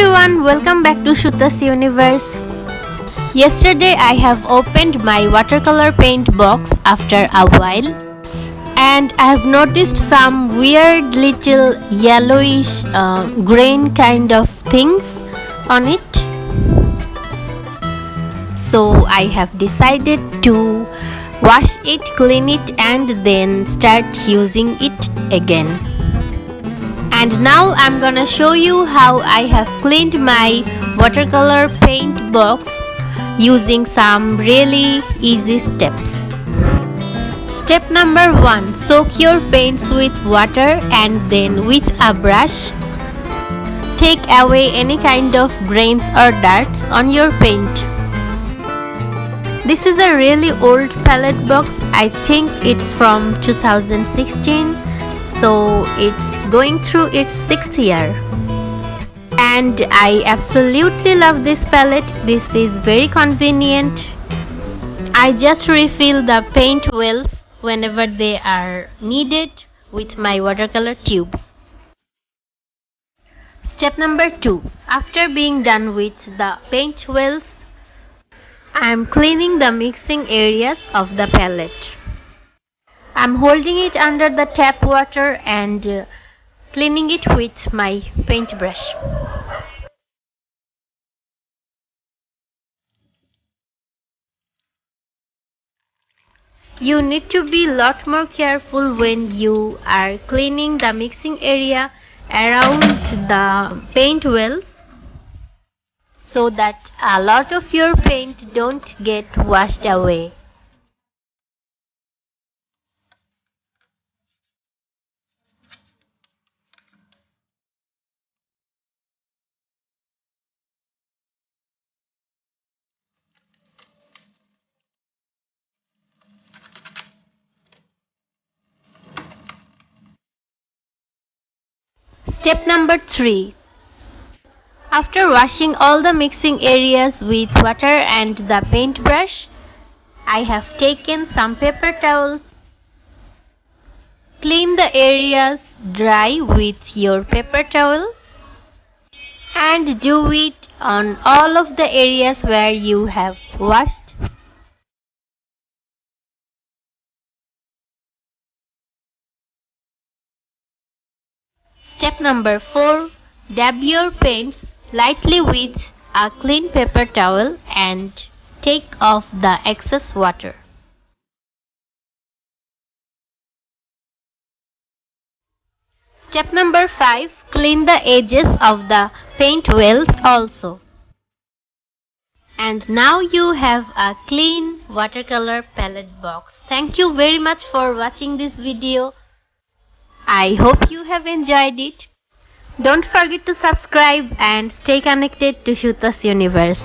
everyone, welcome back to Shuta's Universe. Yesterday I have opened my watercolor paint box after a while and I have noticed some weird little yellowish grain kind of things on it. So I have decided to wash it, clean it and then start using it again. And now I'm gonna show you how I have cleaned my watercolor paint box using some really easy steps. Step number 1. Soak your paints with water and then with a brush take away any kind of grains or darts on your paint. This is a really old palette box. I think it's from 2016. So it's going through its 6th year and I absolutely love this palette. This is very convenient. I just refill the paint wells whenever they are needed with my watercolor tubes. Step number 2. After being done with the paint wells, I am cleaning the mixing areas of the palette. I'm holding it under the tap water and cleaning it with my paintbrush. You need to be a lot more careful when you are cleaning the mixing area around the paint wells so that a lot of your paint don't get washed away. Step number 3. After washing all the mixing areas with water and the paintbrush, I have taken some paper towels. Clean the areas dry with your paper towel and do it on all of the areas where you have washed. Step number 4. Dab your paints lightly with a clean paper towel and take off the excess water. Step number 5. Clean the edges of the paint wells also. And now you have a clean watercolor palette box. Thank you very much for watching this video. I hope you have enjoyed it. Don't forget to subscribe and stay connected to Shuta's Universe.